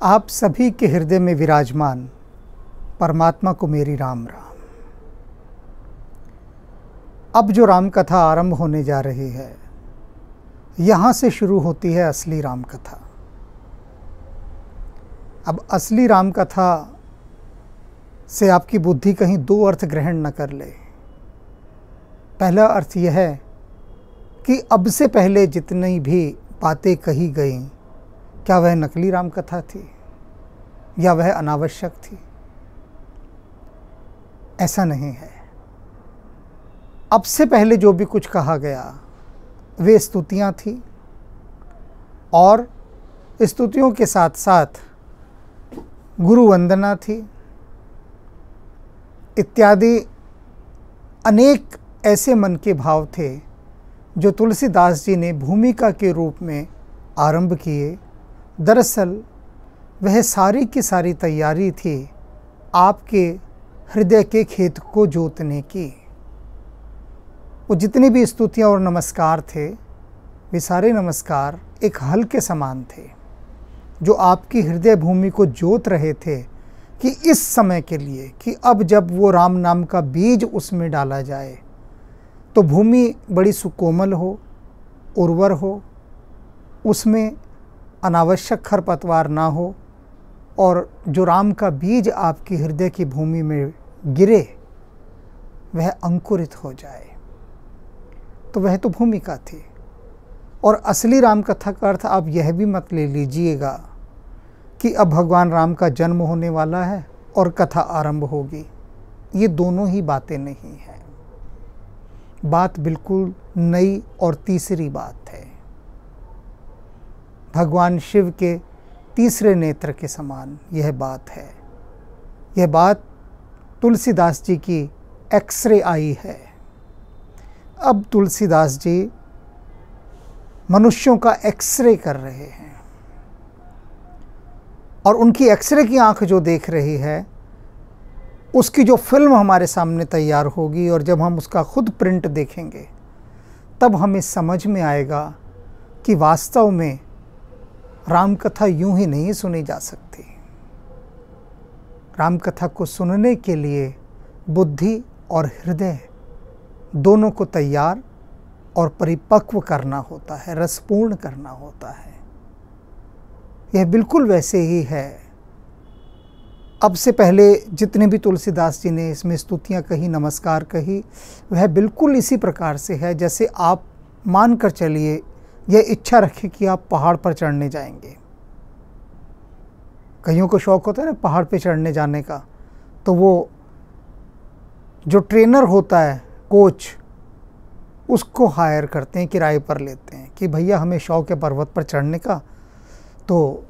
आप सभी के हृदय में विराजमान परमात्मा को मेरी राम राम। अब जो राम कथा आरंभ होने जा रही है, यहाँ से शुरू होती है असली राम कथा। अब असली राम कथा से आपकी बुद्धि कहीं दो अर्थ ग्रहण न कर ले। पहला अर्थ यह है कि अब से पहले जितनी भी बातें कही गईं, क्या वह नकली राम कथा थी या वह अनावश्यक थी? ऐसा नहीं है। अब से पहले जो भी कुछ कहा गया वे स्तुतियां थी, और स्तुतियों के साथ साथ गुरु वंदना थी इत्यादि अनेक ऐसे मन के भाव थे जो तुलसीदास जी ने भूमिका के रूप में आरंभ किए। दरअसल वह सारी की सारी तैयारी थी आपके हृदय के खेत को जोतने की। वो जितनी भी स्तुतियाँ और नमस्कार थे, वे सारे नमस्कार एक हल के समान थे जो आपकी हृदय भूमि को जोत रहे थे कि इस समय के लिए, कि अब जब वो राम नाम का बीज उसमें डाला जाए तो भूमि बड़ी सुकोमल हो, उर्वर हो, उसमें अनावश्यक खरपतवार ना हो, और जो राम का बीज आपकी हृदय की भूमि में गिरे वह अंकुरित हो जाए। तो वह तो भूमिका थी। और असली राम कथा का अर्थ आप यह भी मत ले लीजिएगा कि अब भगवान राम का जन्म होने वाला है और कथा आरंभ होगी। ये दोनों ही बातें नहीं हैं। बात बिल्कुल नई और तीसरी बात है। भगवान शिव के तीसरे नेत्र के समान यह बात है। यह बात तुलसीदास जी की एक्सरे आई है। अब तुलसीदास जी मनुष्यों का एक्सरे कर रहे हैं, और उनकी एक्सरे की आंख जो देख रही है उसकी जो फिल्म हमारे सामने तैयार होगी, और जब हम उसका खुद प्रिंट देखेंगे तब हमें समझ में आएगा कि वास्तव में राम कथा यूं ही नहीं सुनी जा सकती। राम कथा को सुनने के लिए बुद्धि और हृदय दोनों को तैयार और परिपक्व करना होता है, रसपूर्ण करना होता है। यह बिल्कुल वैसे ही है। अब से पहले जितने भी तुलसीदास जी ने इसमें स्तुतियाँ कही, नमस्कार कही, वह बिल्कुल इसी प्रकार से है जैसे आप मान कर चलिए, यह इच्छा रखें कि आप पहाड़ पर चढ़ने जाएंगे। कईयों को शौक़ होता है ना पहाड़ पे चढ़ने जाने का, तो वो जो ट्रेनर होता है, कोच, उसको हायर करते हैं, किराए पर लेते हैं कि भैया हमें शौक़ है पर्वत पर चढ़ने का, तो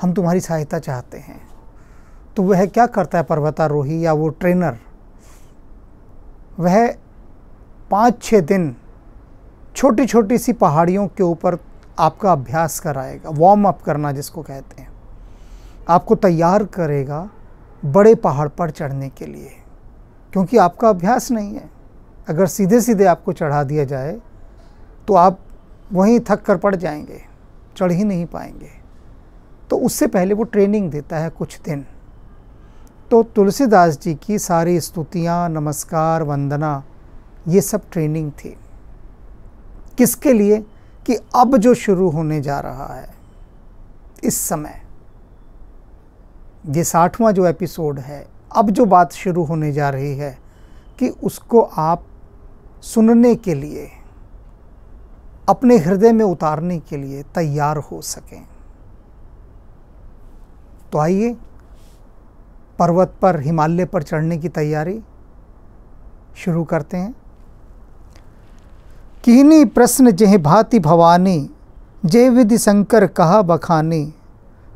हम तुम्हारी सहायता चाहते हैं। तो वह क्या करता है पर्वतारोही या वो ट्रेनर, वह 5-6 दिन छोटी छोटी सी पहाड़ियों के ऊपर आपका अभ्यास कराएगा, वार्म अप करना जिसको कहते हैं, आपको तैयार करेगा बड़े पहाड़ पर चढ़ने के लिए, क्योंकि आपका अभ्यास नहीं है। अगर सीधे सीधे आपको चढ़ा दिया जाए तो आप वहीं थक कर पड़ जाएंगे, चढ़ ही नहीं पाएंगे। तो उससे पहले वो ट्रेनिंग देता है कुछ दिन। तो तुलसीदास जी की सारी स्तुतियाँ, नमस्कार, वंदना, ये सब ट्रेनिंग थी। किसके लिए? कि अब जो शुरू होने जा रहा है इस समय, ये 60वां जो एपिसोड है, अब जो बात शुरू होने जा रही है, कि उसको आप सुनने के लिए, अपने हृदय में उतारने के लिए तैयार हो सकें। तो आइए पर्वत पर, हिमालय पर चढ़ने की तैयारी शुरू करते हैं। कीनी प्रश्न जेह भांति भवानी, जे विधि शंकर कहा बखानी,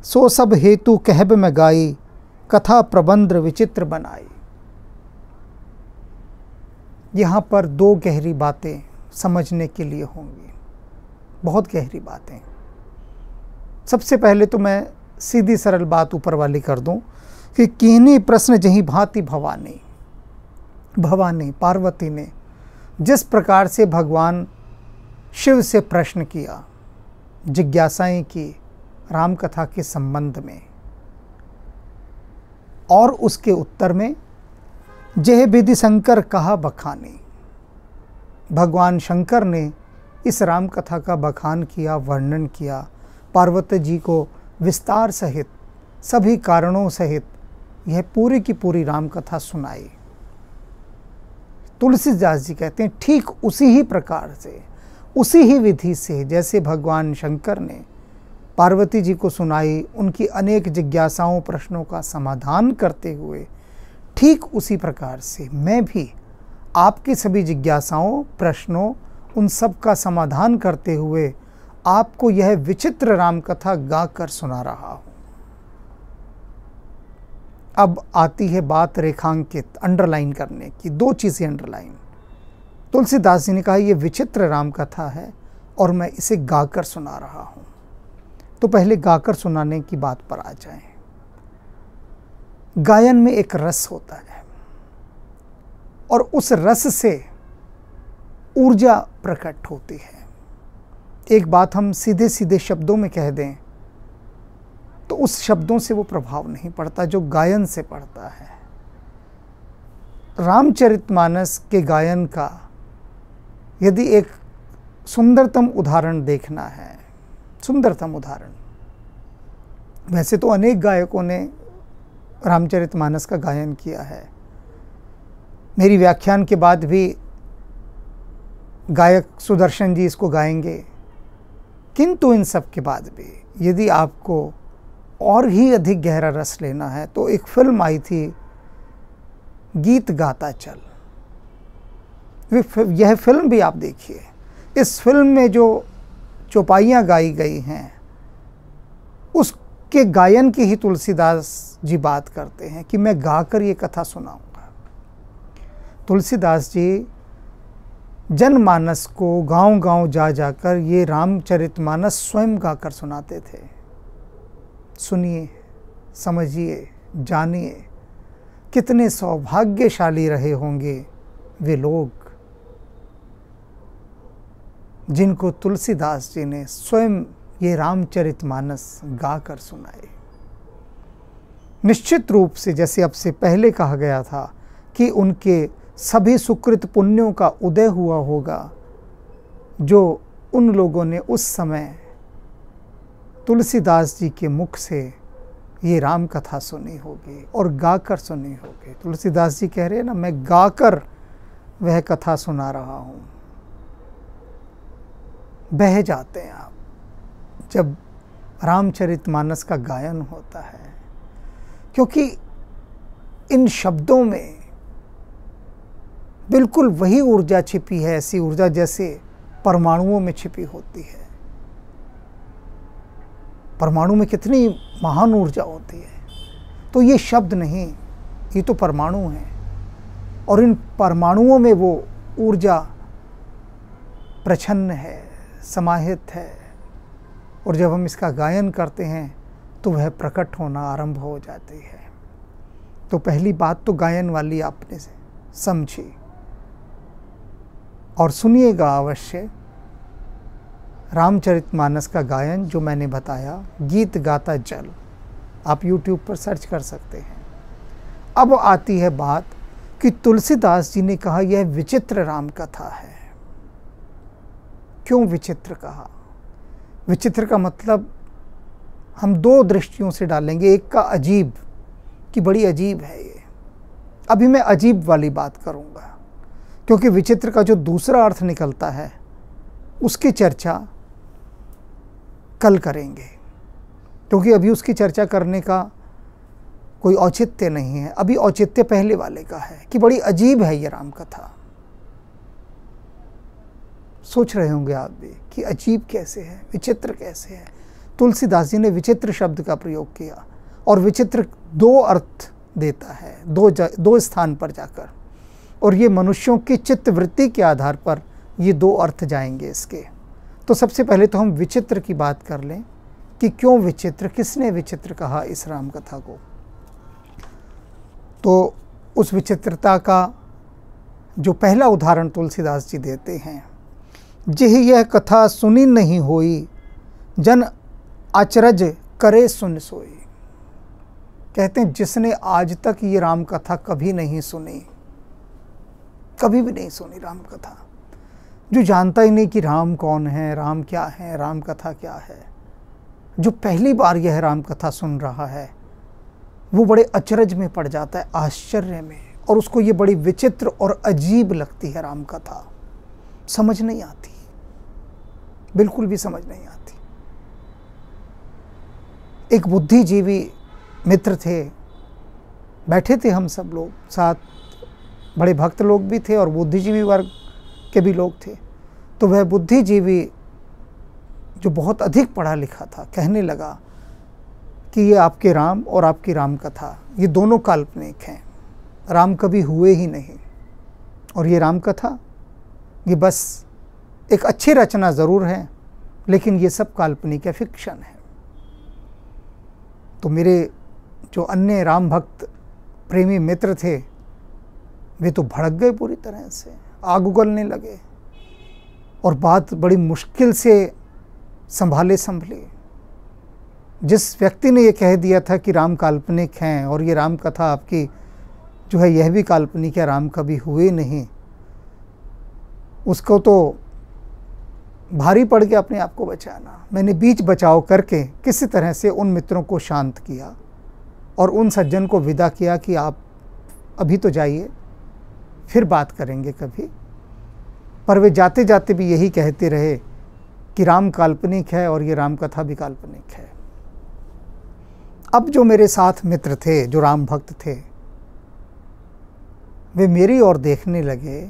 सो सब हेतु कहब में गाई, कथा प्रबंध विचित्र बनाई। यहाँ पर दो गहरी बातें समझने के लिए होंगी, बहुत गहरी बातें। सबसे पहले तो मैं सीधी सरल बात ऊपर वाली कर दूं कि कीनी प्रश्न जही भांति भवानी, भवानी पार्वती ने जिस प्रकार से भगवान शिव से प्रश्न किया, जिज्ञासाएं की, राम कथा के संबंध में, और उसके उत्तर में जेह विधि शंकर कहा बखानी। भगवान शंकर ने इस राम कथा का बखान किया, वर्णन किया, पार्वती जी को विस्तार सहित, सभी कारणों सहित यह पूरी की पूरी राम कथा सुनाई। तुलसीदास जी कहते हैं ठीक उसी ही प्रकार से, उसी ही विधि से जैसे भगवान शंकर ने पार्वती जी को सुनाई, उनकी अनेक जिज्ञासाओं, प्रश्नों का समाधान करते हुए, ठीक उसी प्रकार से मैं भी आपकी सभी जिज्ञासाओं, प्रश्नों, उन सब का समाधान करते हुए आपको यह विचित्र राम कथा गाकर सुना रहा हूं। अब आती है बात रेखांकित, अंडरलाइन करने की। दो चीजें अंडरलाइन। तुलसीदास जी ने कहा यह विचित्र राम कथा है और मैं इसे गाकर सुना रहा हूं। तो पहले गाकर सुनाने की बात पर आ जाएं। गायन में एक रस होता है और उस रस से ऊर्जा प्रकट होती है। एक बात हम सीधे सीधे शब्दों में कह दें तो उस शब्दों से वो प्रभाव नहीं पड़ता जो गायन से पड़ता है। रामचरितमानस के गायन का यदि एक सुंदरतम उदाहरण देखना है, सुंदरतम उदाहरण, वैसे तो अनेक गायकों ने रामचरितमानस का गायन किया है। मेरी व्याख्यान के बाद भी गायक सुदर्शन जी इसको गाएंगे, किंतु इन सब के बाद भी यदि आपको और ही अधिक गहरा रस लेना है तो एक फिल्म आई थी गीत गाता चल, यह फिल्म भी आप देखिए। इस फिल्म में जो चौपाइयाँ गाई गई हैं उसके गायन की ही तुलसीदास जी बात करते हैं कि मैं गाकर ये कथा सुनाऊंगा। तुलसीदास जी जनमानस को गांव-गांव जा जाकर ये रामचरितमानस स्वयं गाकर सुनाते थे। सुनिए, समझिए, जानिए, कितने सौभाग्यशाली रहे होंगे वे लोग जिनको तुलसीदास जी ने स्वयं ये रामचरितमानस गाकर सुनाए। निश्चित रूप से जैसे अब से पहले कहा गया था कि उनके सभी सुकृत पुण्यों का उदय हुआ होगा जो उन लोगों ने उस समय तुलसीदास जी के मुख से ये राम कथा सुनी होगी और गाकर सुनी होगी। तुलसीदास जी कह रहे हैं ना, मैं गाकर वह कथा सुना रहा हूँ। बह जाते हैं आप जब रामचरितमानस का गायन होता है, क्योंकि इन शब्दों में बिल्कुल वही ऊर्जा छिपी है, ऐसी ऊर्जा जैसे परमाणुओं में छिपी होती है। परमाणु में कितनी महान ऊर्जा होती है, तो ये शब्द नहीं, ये तो परमाणु हैं और इन परमाणुओं में वो ऊर्जा प्रच्छन्न है, समाहित है, और जब हम इसका गायन करते हैं तो वह प्रकट होना आरंभ हो जाती है। तो पहली बात तो गायन वाली आपने समझी, और सुनिएगा अवश्य रामचरितमानस का गायन जो मैंने बताया, गीत गाता चल, आप YouTube पर सर्च कर सकते हैं। अब आती है बात कि तुलसीदास जी ने कहा यह विचित्र राम कथा है। क्यों विचित्र कहा? विचित्र का मतलब हम दो दृष्टियों से डालेंगे। एक का अजीब, कि बड़ी अजीब है ये। अभी मैं अजीब वाली बात करूंगा, क्योंकि विचित्र का जो दूसरा अर्थ निकलता है उसकी चर्चा कल करेंगे, क्योंकि अभी उसकी चर्चा करने का कोई औचित्य नहीं है। अभी औचित्य पहले वाले का है कि बड़ी अजीब है ये राम कथा। सोच रहे होंगे आप भी कि अजीब कैसे है, विचित्र कैसे है। तुलसीदास जी ने विचित्र शब्द का प्रयोग किया, और विचित्र दो अर्थ देता है दो स्थान पर जाकर, और ये मनुष्यों की चित्तवृत्ति के आधार पर ये दो अर्थ जाएंगे इसके। तो सबसे पहले तो हम विचित्र की बात कर लें कि क्यों विचित्र, किसने विचित्र कहा इस राम कथा को। तो उस विचित्रता का जो पहला उदाहरण तुलसीदास जी देते हैं, जेहि यह कथा सुनी नहीं होई, जन अचरज करे सुन सोई। कहते हैं जिसने आज तक ये राम कथा कभी नहीं सुनी, कभी भी नहीं सुनी राम कथा, जो जानता ही नहीं कि राम कौन है, राम क्या है, राम कथा क्या है, जो पहली बार यह राम कथा सुन रहा है, वो बड़े अचरज में पड़ जाता है, आश्चर्य में, और उसको ये बड़ी विचित्र और अजीब लगती है राम कथा। समझ नहीं आती, बिल्कुल भी समझ नहीं आती। एक बुद्धिजीवी मित्र थे, बैठे थे हम सब लोग साथ, बड़े भक्त लोग भी थे और बुद्धिजीवी वर्ग के भी लोग थे। तो वह बुद्धिजीवी जो बहुत अधिक पढ़ा लिखा था कहने लगा कि ये आपके राम और आपकी राम कथा ये दोनों काल्पनिक हैं, राम कभी हुए ही नहीं, और ये राम कथा ये बस एक अच्छी रचना ज़रूर है, लेकिन ये सब काल्पनिक है, फिक्शन है। तो मेरे जो अन्य राम भक्त प्रेमी मित्र थे वे तो भड़क गए पूरी तरह से, आग उगलने लगे, और बात बड़ी मुश्किल से संभली। जिस व्यक्ति ने ये कह दिया था कि राम काल्पनिक हैं और ये राम कथा आपकी जो है यह भी काल्पनिक है, राम कभी हुए नहीं, उसको तो भारी पड़ गया अपने आप को बचाना। मैंने बीच बचाव करके किसी तरह से उन मित्रों को शांत किया और उन सज्जन को विदा किया कि आप अभी तो जाइए, फिर बात करेंगे कभी। पर वे जाते जाते भी यही कहते रहे कि राम काल्पनिक है और ये राम कथा भी काल्पनिक है। अब जो मेरे साथ मित्र थे, जो राम भक्त थे, वे मेरी ओर देखने लगे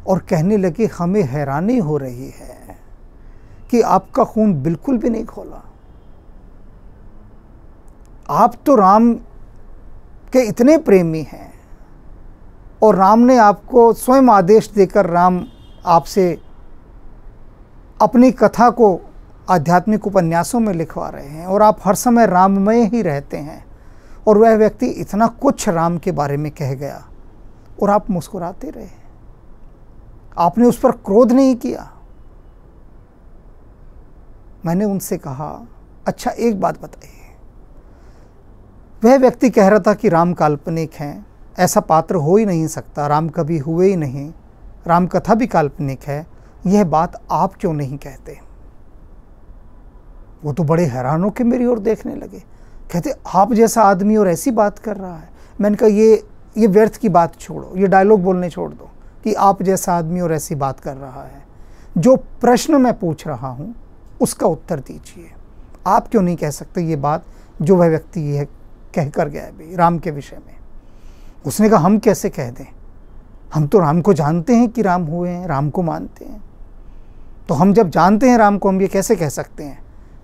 और कहने लगे हमें हैरानी हो रही है कि आपका खून बिल्कुल भी नहीं खोला। आप तो राम के इतने प्रेमी हैं और राम ने आपको स्वयं आदेश देकर राम आपसे अपनी कथा को आध्यात्मिक उपन्यासों में लिखवा रहे हैं और आप हर समय राममय ही रहते हैं, और वह व्यक्ति इतना कुछ राम के बारे में कह गया और आप मुस्कुराते रहे, आपने उस पर क्रोध नहीं किया। मैंने उनसे कहा अच्छा एक बात बताइए, वह व्यक्ति कह रहा था कि राम काल्पनिक हैं, ऐसा पात्र हो ही नहीं सकता, राम कभी हुए ही नहीं, राम कथा भी काल्पनिक है, यह बात आप क्यों नहीं कहते? वो तो बड़े हैरान होकर मेरी ओर देखने लगे, कहते आप जैसा आदमी और ऐसी बात कर रहा है। मैंने कहा ये व्यर्थ की बात छोड़ो, ये डायलॉग बोलने छोड़ दो कि आप जैसा आदमी और ऐसी बात कर रहा है। जो प्रश्न मैं पूछ रहा हूँ उसका उत्तर दीजिए। आप क्यों नहीं कह सकते ये बात जो वह व्यक्ति यह कह कर गया है भाई राम के विषय में? उसने कहा हम कैसे कह दें, हम तो राम को जानते हैं कि राम हुए हैं, राम को मानते हैं, तो हम जब जानते हैं राम को हम ये कैसे कह सकते हैं?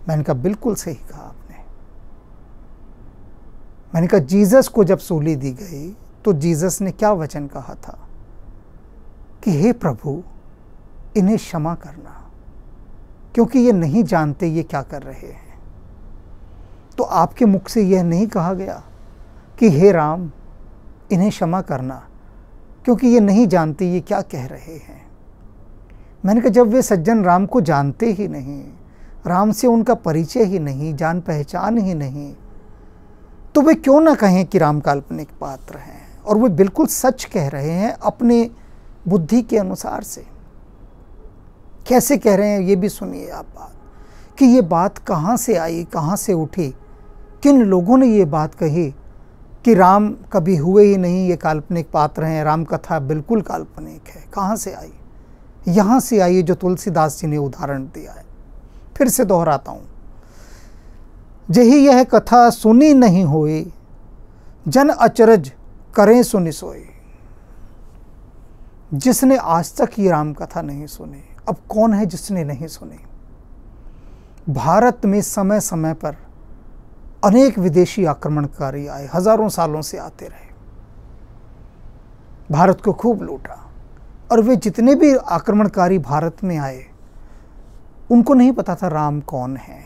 मैंने कहा बिल्कुल सही कहा आपने। मैंने कहा जीसस को जब सूली दी गई तो जीसस ने क्या वचन कहा था कि हे प्रभु इन्हें क्षमा करना, क्योंकि ये नहीं जानते ये क्या कर रहे हैं। तो आपके मुख से यह नहीं कहा गया कि हे राम इन्हें क्षमा करना, क्योंकि ये नहीं जानते ये क्या कह रहे हैं। मैंने कहा जब वे सज्जन राम को जानते ही नहीं, राम से उनका परिचय ही नहीं, जान पहचान ही नहीं, तो वे क्यों ना कहें कि राम काल्पनिक पात्र हैं? और वे बिल्कुल सच कह रहे हैं अपने बुद्धि के अनुसार से। कैसे कह रहे हैं ये भी सुनिए आप बात, कि ये बात कहाँ से आई, कहाँ से उठी, किन लोगों ने ये बात कही कि राम कभी हुए ही नहीं, ये काल्पनिक पात्र हैं, राम कथा बिल्कुल काल्पनिक है। कहाँ से आई? यहाँ से आई जो तुलसीदास जी ने उदाहरण दिया है। फिर से दोहराता हूँ, जही यह कथा सुनी नहीं होई, जन अचरज करें सुनि सोई। जिसने आज तक ये राम कथा नहीं सुनी, अब कौन है जिसने नहीं सुनी? भारत में समय समय पर अनेक विदेशी आक्रमणकारी आए, हजारों सालों से आते रहे, भारत को खूब लूटा, और वे जितने भी आक्रमणकारी भारत में आए उनको नहीं पता था राम कौन है।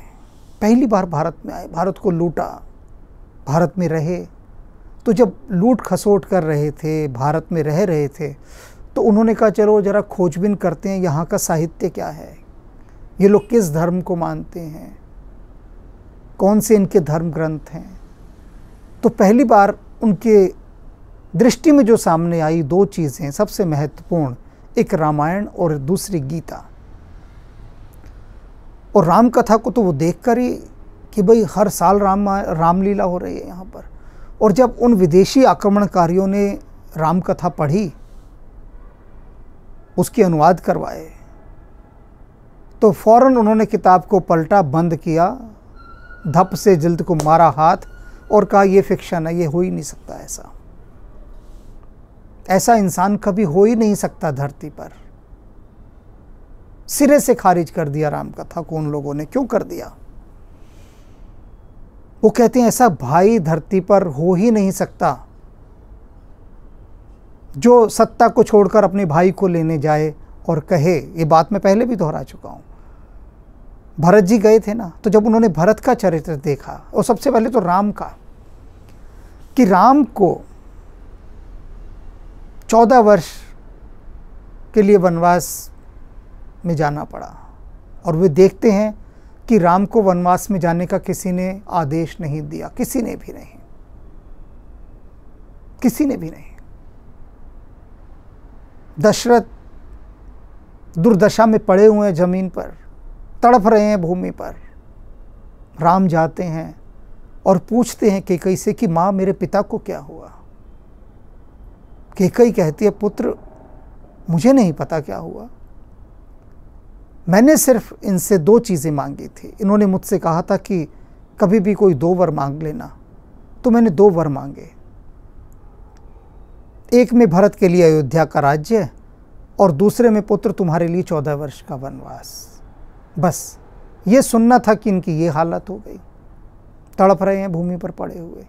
पहली बार भारत में आए, भारत को लूटा, भारत में रहे, तो जब लूट खसोट कर रहे थे, भारत में रह रहे थे, तो उन्होंने कहा चलो जरा खोजबीन करते हैं यहाँ का साहित्य क्या है, ये लोग किस धर्म को मानते हैं, कौन से इनके धर्म ग्रंथ हैं, तो पहली बार उनके दृष्टि में जो सामने आई दो चीज़ें सबसे महत्वपूर्ण, एक रामायण और दूसरी गीता। और राम कथा को तो वो देखकर ही कि भाई हर साल रामलीला हो रही है यहाँ पर। और जब उन विदेशी आक्रमणकारियों ने राम कथा पढ़ी, उसके अनुवाद करवाए, तो फौरन उन्होंने किताब को पलटा, बंद किया, धप से जिल्द को मारा हाथ और कहा ये फिक्शन है, ये हो ही नहीं सकता, ऐसा इंसान कभी हो ही नहीं सकता धरती पर। सिरे से खारिज कर दिया राम कथा को उन लोगों ने। क्यों कर दिया? वो कहते हैं ऐसा भाई धरती पर हो ही नहीं सकता जो सत्ता को छोड़कर अपने भाई को लेने जाए और कहे, ये बात मैं पहले भी दोहरा चुका हूं। भरत जी गए थे ना, तो जब उन्होंने भरत का चरित्र देखा, और सबसे पहले तो राम का, कि राम को 14 वर्ष के लिए वनवास में जाना पड़ा, और वे देखते हैं कि राम को वनवास में जाने का किसी ने आदेश नहीं दिया, किसी ने भी नहीं, किसी ने भी नहीं। दशरथ दुर्दशा में पड़े हुए हैं, जमीन पर तड़प रहे हैं, भूमि पर। राम जाते हैं और पूछते हैं कैकई से कि माँ मेरे पिता को क्या हुआ। कैकई कहती है, पुत्र मुझे नहीं पता क्या हुआ, मैंने सिर्फ इनसे 2 चीज़ें मांगी थी। इन्होंने मुझसे कहा था कि कभी भी कोई 2 वर मांग लेना, तो मैंने 2 वर मांगे। एक में भरत के लिए अयोध्या का राज्य, और दूसरे में पुत्र तुम्हारे लिए 14 वर्ष का वनवास। बस ये सुनना था कि इनकी ये हालत हो गई, तड़प रहे हैं भूमि पर पड़े हुए।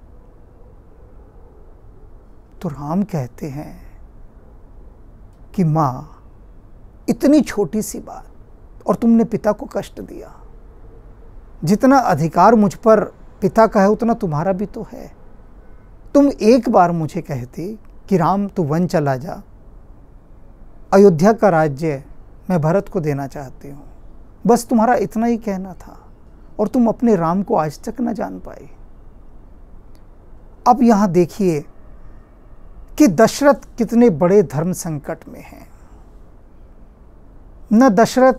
तो राम कहते हैं कि माँ इतनी छोटी सी बात, और तुमने पिता को कष्ट दिया। जितना अधिकार मुझ पर पिता का है उतना तुम्हारा भी तो है। तुम एक बार मुझे कहते कि राम तू वन चला जा, अयोध्या का राज्य मैं भरत को देना चाहती हूँ, बस तुम्हारा इतना ही कहना था, और तुम अपने राम को आज तक न जान पाई। अब यहाँ देखिए कि दशरथ कितने बड़े धर्म संकट में हैं। न दशरथ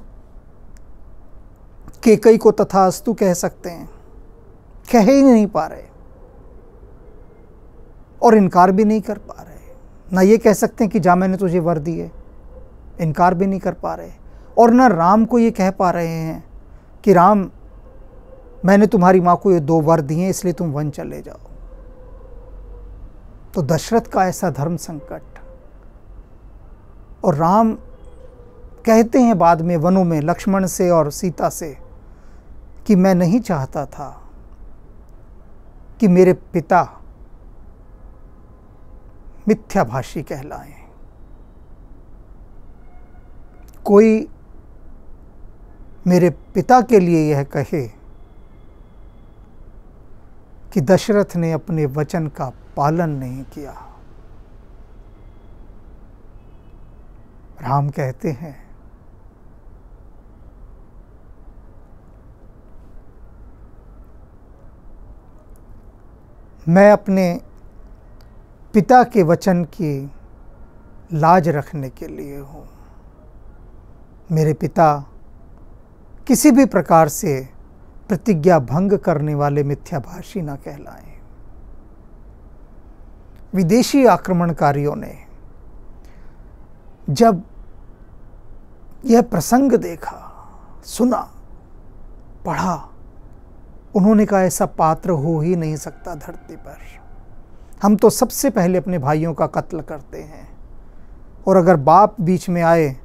कैकई को तथास्तु कह सकते हैं, कह ही नहीं पा रहे, और इनकार भी नहीं कर पा रहे। ना ये कह सकते हैं कि जा मैंने तुझे वर दिए, इनकार भी नहीं कर पा रहे। और ना राम को ये कह पा रहे हैं कि राम मैंने तुम्हारी माँ को ये 2 वर दिए इसलिए तुम वन चले जाओ। तो दशरथ का ऐसा धर्म संकट। और राम कहते हैं बाद में वनों में लक्ष्मण से और सीता से कि मैं नहीं चाहता था कि मेरे पिता मिथ्याभाषी कहलाएं। कोई मेरे पिता के लिए यह कहे कि दशरथ ने अपने वचन का पालन नहीं किया। राम कहते हैं मैं अपने पिता के वचन की लाज रखने के लिए हूँ। मेरे पिता किसी भी प्रकार से प्रतिज्ञा भंग करने वाले मिथ्याभाषी न कहलाएं। विदेशी आक्रमणकारियों ने जब यह प्रसंग देखा, सुना, पढ़ा, उन्होंने कहा ऐसा पात्र हो ही नहीं सकता धरती पर। हम तो सबसे पहले अपने भाइयों का कत्ल करते हैं, और अगर बाप बीच में आए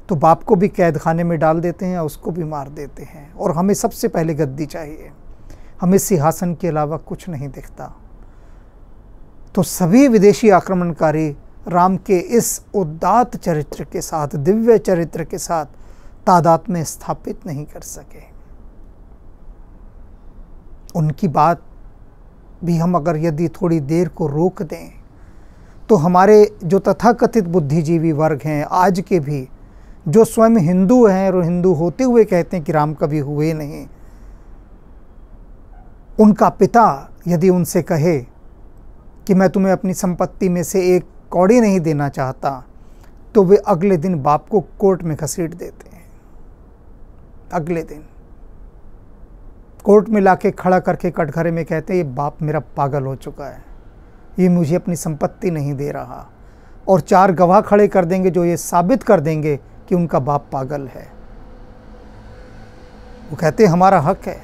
तो बाप को भी कैद खाने में डाल देते हैं, उसको भी मार देते हैं। और हमें सबसे पहले गद्दी चाहिए, हमें सिंहासन के अलावा कुछ नहीं दिखता। तो सभी विदेशी आक्रमणकारी राम के इस उदात्त चरित्र के साथ, दिव्य चरित्र के साथ तादाद में स्थापित नहीं कर सके। उनकी बात भी हम अगर यदि थोड़ी देर को रोक दें तो हमारे जो तथाकथित बुद्धिजीवी वर्ग हैं आज के भी, जो स्वयं हिंदू हैं और हिंदू होते हुए कहते हैं कि राम कभी हुए नहीं, उनका पिता यदि उनसे कहे कि मैं तुम्हें अपनी संपत्ति में से एक कौड़ी नहीं देना चाहता, तो वे अगले दिन बाप को कोर्ट में घसीट देते हैं। अगले दिन कोर्ट में लाके खड़ा करके कटघरे में कहते हैं, ये बाप मेरा पागल हो चुका है, ये मुझे अपनी संपत्ति नहीं दे रहा। और 4 गवाह खड़े कर देंगे जो ये साबित कर देंगे कि उनका बाप पागल है। वो कहते हैं हमारा हक है।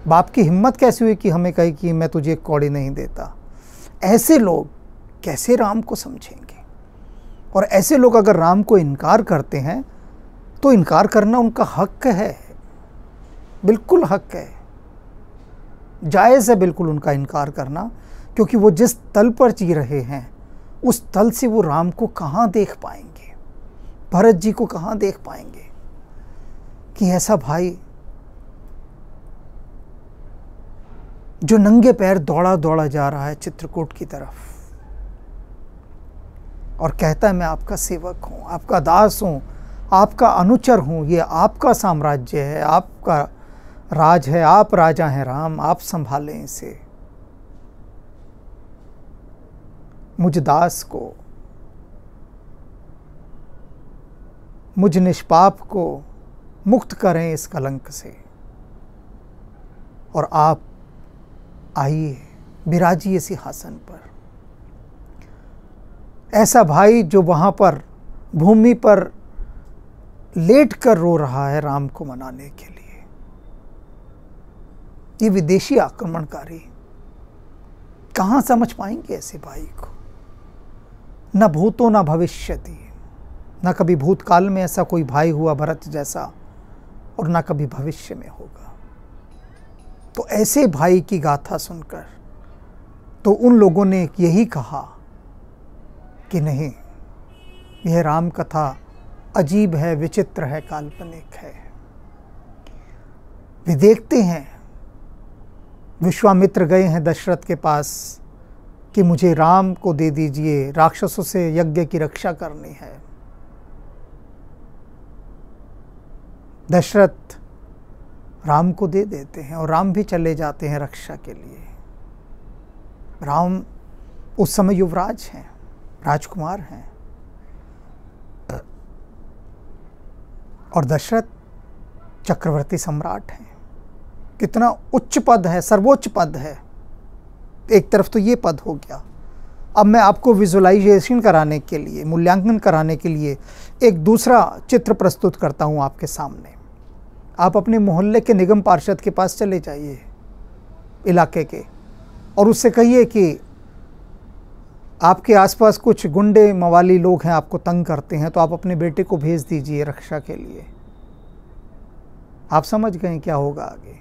बाप की हिम्मत कैसे हुई कि हमें कहे कि मैं तुझे एक कौड़ी नहीं देता। ऐसे लोग कैसे राम को समझेंगे? और ऐसे लोग अगर राम को इनकार करते हैं तो इनकार करना उनका हक है, बिल्कुल हक है, जायज़ है बिल्कुल उनका इनकार करना, क्योंकि वो जिस तल पर जी रहे हैं उस तल से वो राम को कहाँ देख पाएंगे, भरत जी को कहाँ देख पाएंगे कि ऐसा भाई जो नंगे पैर दौड़ा दौड़ा जा रहा है चित्रकूट की तरफ और कहता है मैं आपका सेवक हूँ, आपका दास हूँ, आपका अनुचर हूँ, ये आपका साम्राज्य है, आपका राज है, आप राजा हैं राम, आप संभालें इसे। मुझ दास को, मुझ निष्पाप को मुक्त करें इस कलंक से, और आप आइए विराजिए सिंहासन पर। ऐसा भाई जो वहाँ पर भूमि पर लेट कर रो रहा है राम को मनाने के लिए, ये विदेशी आक्रमणकारी कहाँ समझ पाएंगे ऐसे भाई को? न भूतो न भविष्यति, न कभी भूतकाल में ऐसा कोई भाई हुआ भरत जैसा, और न कभी भविष्य में होगा। तो ऐसे भाई की गाथा सुनकर तो उन लोगों ने यही कहा कि नहीं, यह राम कथा अजीब है, विचित्र है, काल्पनिक है। वे देखते हैं, विश्वामित्र गए हैं दशरथ के पास कि मुझे राम को दे दीजिए, राक्षसों से यज्ञ की रक्षा करनी है। दशरथ राम को दे देते हैं और राम भी चले जाते हैं रक्षा के लिए। राम उस समय युवराज हैं, राजकुमार हैं, और दशरथ चक्रवर्ती सम्राट हैं। कितना उच्च पद है, सर्वोच्च पद है। एक तरफ तो ये पद हो गया। अब मैं आपको विजुअलाइजेशन कराने के लिए, मूल्यांकन कराने के लिए एक दूसरा चित्र प्रस्तुत करता हूँ आपके सामने। आप अपने मोहल्ले के निगम पार्षद के पास चले जाइए, इलाके के, और उससे कहिए कि आपके आसपास कुछ गुंडे मवाली लोग हैं, आपको तंग करते हैं, तो आप अपने बेटे को भेज दीजिए रक्षा के लिए। आप समझ गए क्या होगा आगे?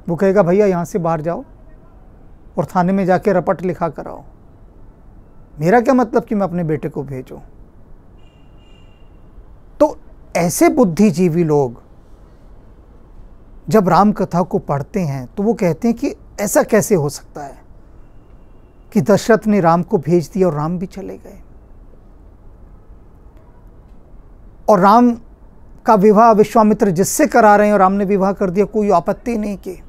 वो कहेगा भैया यहाँ से बाहर जाओ और थाने में जाके रपट लिखा कराओ। मेरा क्या मतलब कि मैं अपने बेटे को भेजूं? तो ऐसे बुद्धिजीवी लोग जब राम कथा को पढ़ते हैं तो वो कहते हैं कि ऐसा कैसे हो सकता है कि दशरथ ने राम को भेज दिया और राम भी चले गए, और राम का विवाह विश्वामित्र जिससे करा रहे हैं और राम ने विवाह कर दिया, कोई आपत्ति नहीं की।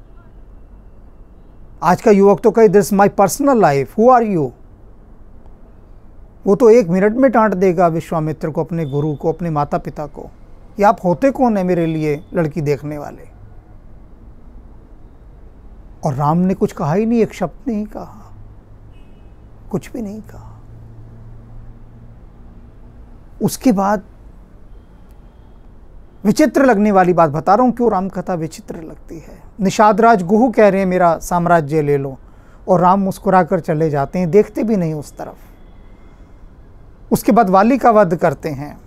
आज का युवक तो कहे this my personal life, who are you? वो तो 1 मिनट में डांट देगा विश्वामित्र को, अपने गुरु को, अपने माता पिता को, ये आप होते कौन है मेरे लिए लड़की देखने वाले? और राम ने कुछ कहा ही नहीं, एक शब्द नहीं कहा, कुछ भी नहीं कहा। उसके बाद विचित्र लगने वाली बात बता रहा हूं, क्यों राम कथा विचित्र लगती है। निषाद राज गुहू कह रहे हैं मेरा साम्राज्य ले लो, और राम मुस्कुराकर चले जाते हैं, देखते भी नहीं उस तरफ। उसके बाद वाली का वध करते हैं।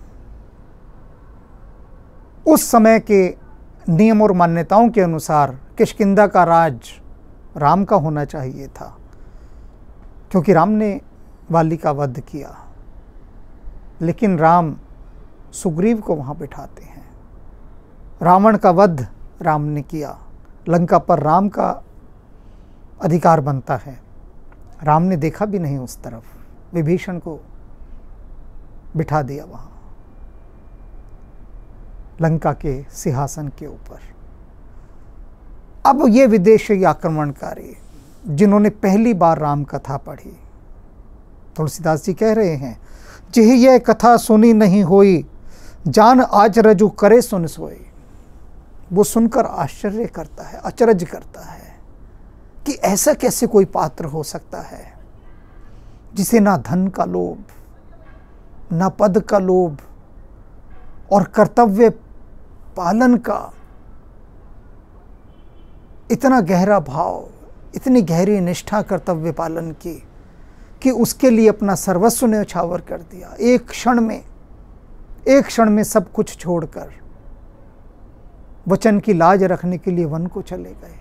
उस समय के नियम और मान्यताओं के अनुसार किष्किंधा का राज राम का होना चाहिए था, क्योंकि राम ने वाली का वध किया। लेकिन राम सुग्रीव को वहाँ बिठाते हैं। रावण का वध राम ने किया, लंका पर राम का अधिकार बनता है। राम ने देखा भी नहीं उस तरफ, विभीषण को बिठा दिया वहाँ लंका के सिंहासन के ऊपर। अब ये विदेशी आक्रमणकारी जिन्होंने पहली बार राम कथा पढ़ी, तुलसीदास जी कह रहे हैं, जिह यह कथा सुनी नहीं होई, जान आज रजू करे सुन सोई। वो सुनकर आश्चर्य करता है, अचरज करता है कि ऐसा कैसे कोई पात्र हो सकता है जिसे ना धन का लोभ, ना पद का लोभ और कर्तव्य पालन का इतना गहरा भाव, इतनी गहरी निष्ठा कर्तव्य पालन की कि उसके लिए अपना सर्वस्व न्यौछावर कर दिया। एक क्षण में सब कुछ छोड़कर वचन की लाज रखने के लिए वन को चले गए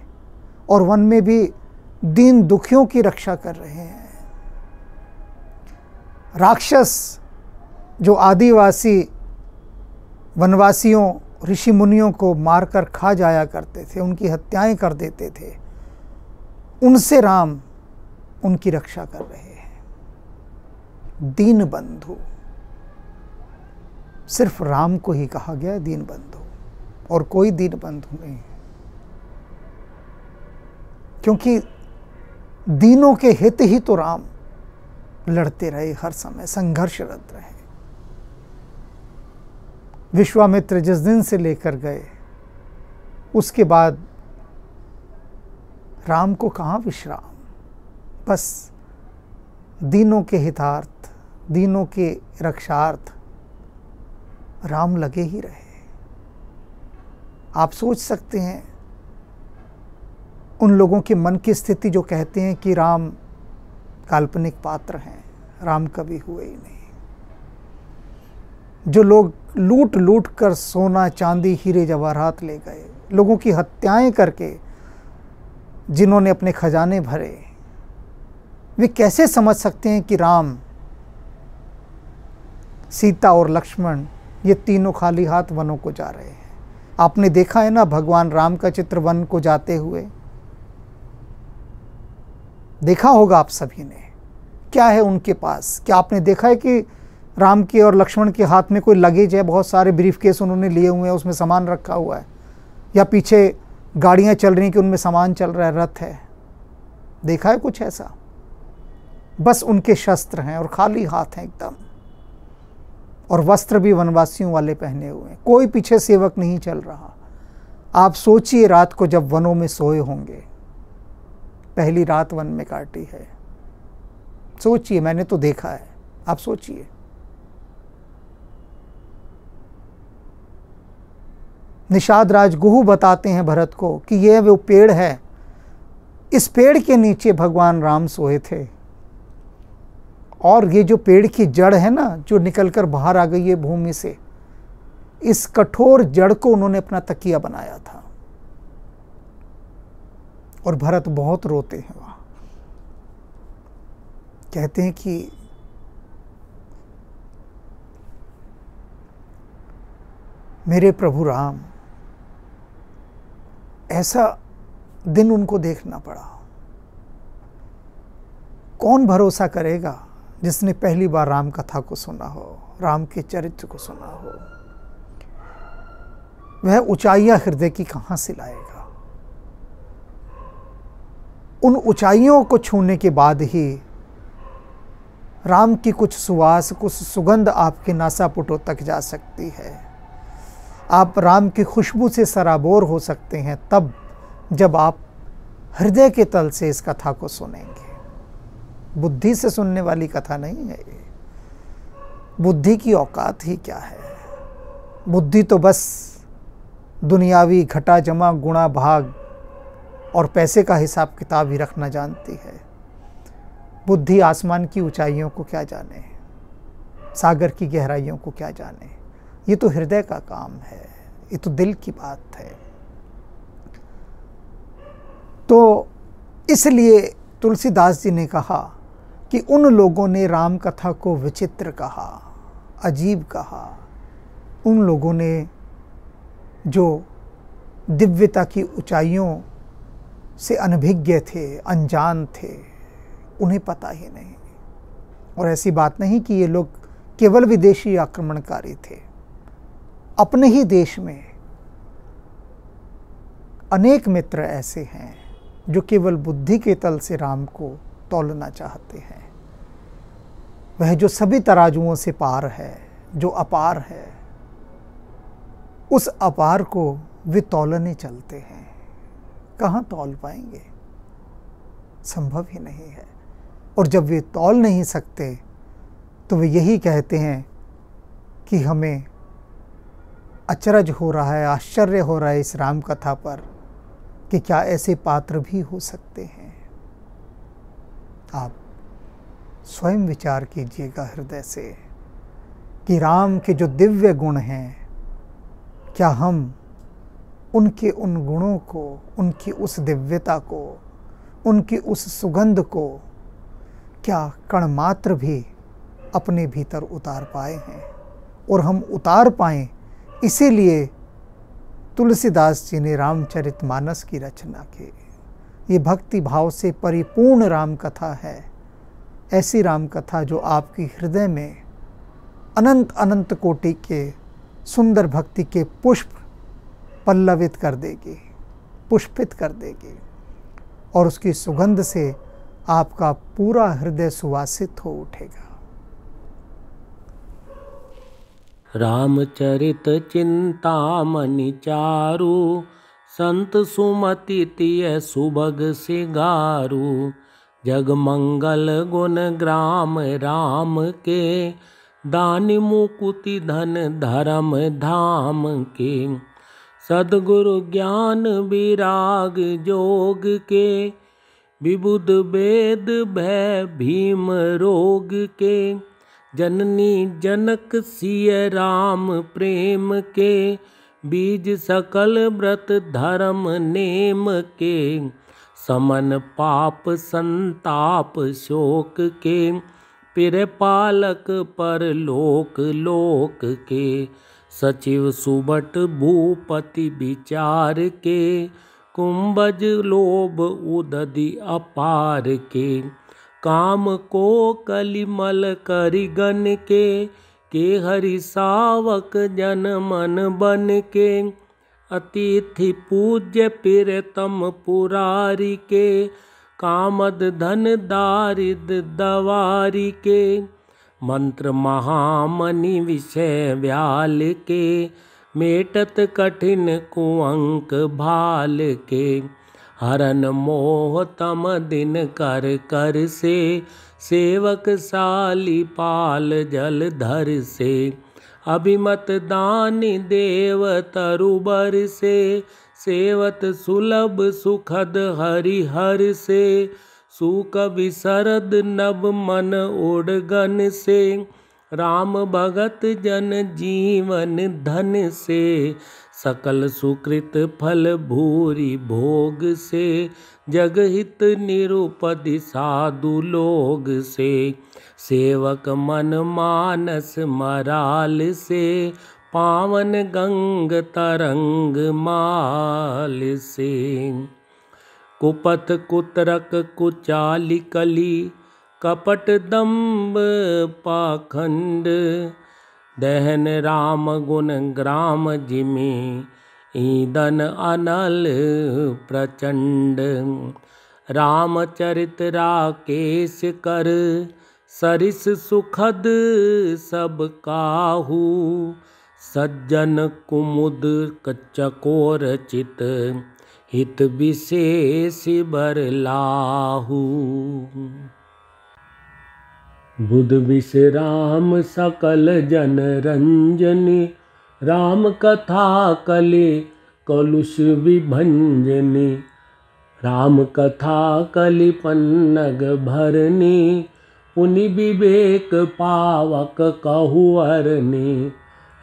और वन में भी दीन दुखियों की रक्षा कर रहे हैं। राक्षस जो आदिवासी वनवासियों ऋषि मुनियों को मारकर खा जाया करते थे, उनकी हत्याएं कर देते थे, उनसे राम उनकी रक्षा कर रहे हैं। दीन बंधु, सिर्फ राम को ही कहा गया है दीन बंधु, और कोई दीन बंधु नहीं, क्योंकि दीनों के हित ही तो राम लड़ते रहे, हर समय संघर्षरत रहे। विश्वामित्र जिस दिन से लेकर गए उसके बाद राम को कहाँ विश्राम, बस दीनों के हितार्थ, दीनों के रक्षार्थ राम लगे ही रहे। आप सोच सकते हैं उन लोगों के मन की स्थिति जो कहते हैं कि राम काल्पनिक पात्र हैं, राम कभी हुए ही नहीं। जो लोग लूट लूट कर सोना चांदी हीरे जवाहरात ले गए, लोगों की हत्याएं करके जिन्होंने अपने खजाने भरे, वे कैसे समझ सकते हैं कि राम, सीता और लक्ष्मण ये तीनों खाली हाथ वनों को जा रहे हैं। आपने देखा है ना भगवान राम का चित्र वन को जाते हुए, देखा होगा आप सभी ने। क्या है उनके पास? क्या आपने देखा है कि राम के और लक्ष्मण के हाथ में कोई लगेज है? बहुत सारे ब्रीफकेस उन्होंने लिए हुए हैं, उसमें सामान रखा हुआ है, या पीछे गाड़ियां चल रही हैं कि उनमें सामान चल रहा है, रथ है? देखा है कुछ ऐसा? बस उनके शस्त्र हैं और खाली हाथ हैं एकदम, और वस्त्र भी वनवासियों वाले पहने हुए हैं, कोई पीछे सेवक नहीं चल रहा। आप सोचिए रात को जब वनों में सोए होंगे, पहली रात वन में काटी है, सोचिए, मैंने तो देखा है, आप सोचिए। निषाद राज गुहू बताते हैं भरत को कि यह वो पेड़ है, इस पेड़ के नीचे भगवान राम सोए थे, और ये जो पेड़ की जड़ है ना, जो निकलकर बाहर आ गई है भूमि से, इस कठोर जड़ को उन्होंने अपना तकिया बनाया था। और भरत बहुत रोते हैं वहां, कहते हैं कि मेरे प्रभु राम, ऐसा दिन उनको देखना पड़ा। कौन भरोसा करेगा जिसने पहली बार राम कथा को सुना हो, राम के चरित्र को सुना हो? वह ऊंचाइयां हृदय की कहां से लाएगा? उन ऊंचाइयों को छूने के बाद ही राम की कुछ सुवास, कुछ सुगंध आपके नासापुटों तक जा सकती है। आप राम की खुशबू से सराबोर हो सकते हैं तब जब आप हृदय के तल से इस कथा को सुनेंगे। बुद्धि से सुनने वाली कथा नहीं है ये। बुद्धि की औकात ही क्या है? बुद्धि तो बस दुनियावी घटा जमा गुणा भाग और पैसे का हिसाब किताब ही रखना जानती है। बुद्धि आसमान की ऊंचाइयों को क्या जाने, सागर की गहराइयों को क्या जाने। ये तो हृदय का काम है, ये तो दिल की बात है। तो इसलिए तुलसीदास जी ने कहा कि उन लोगों ने राम कथा को विचित्र कहा, अजीब कहा। उन लोगों ने जो दिव्यता की ऊंचाइयों से अनभिज्ञ थे, अनजान थे, उन्हें पता ही नहीं। और ऐसी बात नहीं कि ये लोग केवल विदेशी आक्रमणकारी थे, अपने ही देश में अनेक मित्र ऐसे हैं जो केवल बुद्धि के तल से राम को तौलना चाहते हैं। वह जो सभी तराजुओं से पार है, जो अपार है, उस अपार को वे तौलने चलते हैं। कहाँ तौल पाएंगे? संभव ही नहीं है। और जब वे तौल नहीं सकते तो वे यही कहते हैं कि हमें अचरज हो रहा है, आश्चर्य हो रहा है इस राम कथा पर कि क्या ऐसे पात्र भी हो सकते हैं। आप स्वयं विचार कीजिएगा हृदय से कि राम के जो दिव्य गुण हैं, क्या हम उनके उन गुणों को, उनकी उस दिव्यता को, उनकी उस सुगंध को क्या कण मात्र भी अपने भीतर उतार पाए हैं? और हम उतार पाएं, इसीलिए तुलसीदास जी ने रामचरितमानस की रचना की। ये भक्ति भाव से परिपूर्ण राम कथा है। ऐसी राम कथा जो आपकी हृदय में अनंत अनंत कोटि के सुंदर भक्ति के पुष्प पल्लवित कर देगी, पुष्पित कर देगी, और उसकी सुगंध से आपका पूरा हृदय सुवासित हो उठेगा। रामचरित चिंतामणि चारु, संत सुमति तिय सुभग सिगारु। जग मंगल गुण ग्राम राम के, दानि मुकुति धन धर्म धाम के। सद्गुरु ज्ञान विराग जोग के, विबुध वेद भय भीम रोग के। जननी जनक सिय राम प्रेम के, बीज सकल व्रत धर्म नेम के। समन पाप संताप शोक के, पिर पालक पर लोक लोक के। सचिव सुबट भूपति विचार के, कुंभज लोभ उदधि अपार के। काम को कलिमल करिगन के हरि सावक जन मन बन के। अतिथि पूज्य प्रियतम पुरारी के, कामद धन दारिद दवारी के। मंत्र महामणि विषय व्याल के, मेटत कठिन कुअंक भाल के। हरन मोह तम दिन कर कर से, सेवक साली पाल जल धर से। अभिमत दानी देव तरुबर से, सेवत सुलभ सुखद हरिहर से। सुकवि शरद नभ मन उड़गन से, राम भगत जन जीवन धन से। सकल सुकृत फल भूरि भोग से, जगहित निरुपधि साधु लोग से। सेवक मन मानस मराल से, पावन गंग तरंग माल से। कुपथ कुतरक कुचाली कली, कपट दम्ब पाखंड। दहन राम गुण ग्राम जिमि, ईंधन अनल प्रचंड। रामचरित राकेश कर, सरिस सुखद सब काहू। सज्जन कुमुद चकोर चित, हित विशेष बरलाहू। बुध विश्राम सकल जन रंजनी, राम कथा कले कलुष विभंजनी। राम कथा कलि पन्नग भरनी, पुनि विवेक पावक कहुअरनी।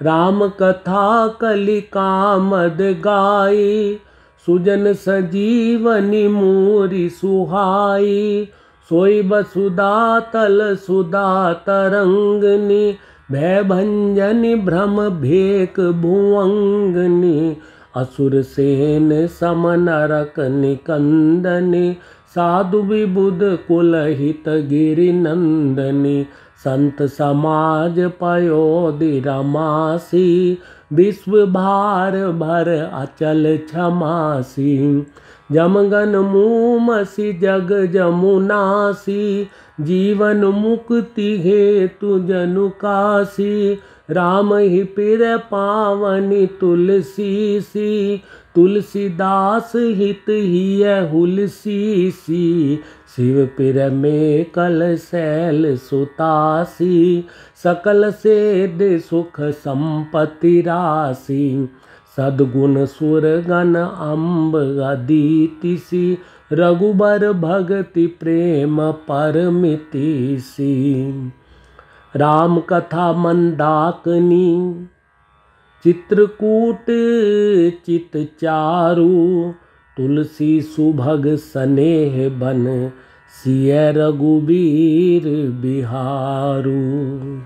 राम कथा कलि कामद गाई, सुजन सजीवनी मूरि सुहाई। सोई बसुधा तल सुधा तरंगनी, भय भंजनी भ्रम भेक भुवंगनी। असुर सेन समन नरक निकंदनी, साधु विबुध कुलहित गिरि नंदनी। संत समाज पयोधि रमासी, विश्व भार भर अचल क्षमासी। जमगन मूमसी जग जमुनासी, जीवन मुक्ति हेतु जनु कासी। राम ही पिर पावनी तुलसी सी, तुलसीदास हित ही हुलसी सी। शिव पिर में कल शैल सुतासी, सकल सेद सुख संपत्ति राशि। सद्गुण सुरगण अम्ब अदिति सी, रघुबर भगति प्रेम परमिति सी। राम कथा मंदाकिनी, चित्रकूट चित चारु। तुलसी सुभग स्नेह बन, सिय रघुबीर बिहारू।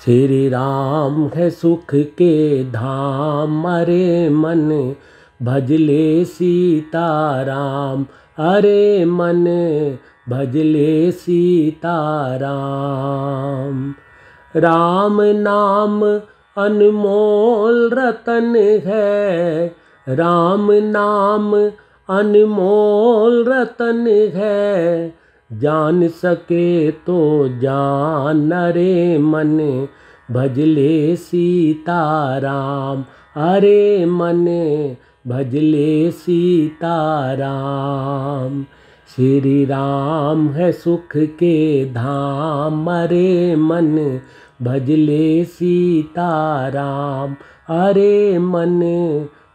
श्री राम है सुख के धाम, अरे मन भजले सीताराम। अरे मन भजले सीताराम। राम नाम अनमोल रतन है, राम नाम अनमोल रतन है। जान सके तो जान, अरे मन भजले सीताराम। अरे मन भजले सीताराम। श्री राम है सुख के धाम, अरे मन भजले सीताराम। अरे मन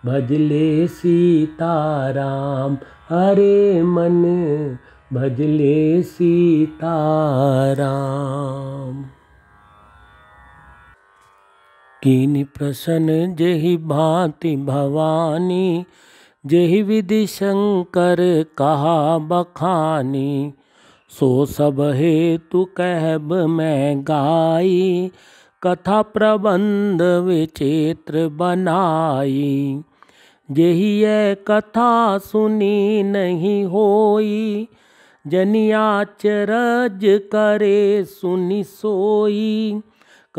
भजले सीताराम। अरे मन भजले सीताराम। कीनि प्रसन्न जेहि भांति भवानी, जेहि विधि शंकर कहा बखानी। सो सब हेतु कहब मैं गाई, कथा प्रबंध विचित्र बनाई। जेहि यह कथा सुनी नहीं होई, जनि आचरज करे सुनि सोई।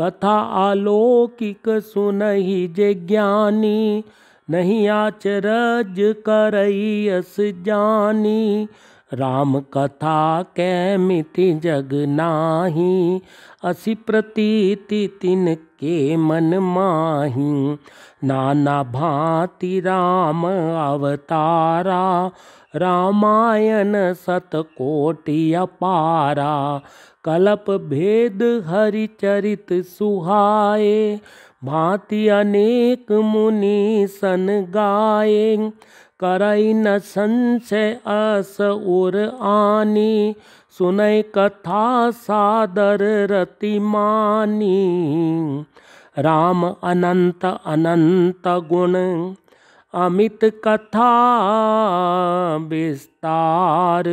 कथा अलौकिक सुनहि जे ज्ञानी, नहीं आचरज करई अस जानी। राम कथा कै मिति जग नाही, असि प्रतीति तिनके मन माही। नाना भांति राम अवतारा, रामायण सतकोटि अपारा। कलप भेद हरि चरित सुहाए, भांति अनेक मुनि सन गाए। करई न संशय अस उर आनी, सुनय कथा सादर रति मानी। राम अनंत अनंत गुण, अमित कथा विस्तार।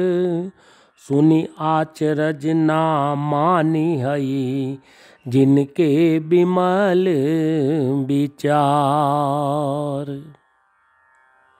सुनि आचरज ना मानी हई, जिनके बिमल विचार।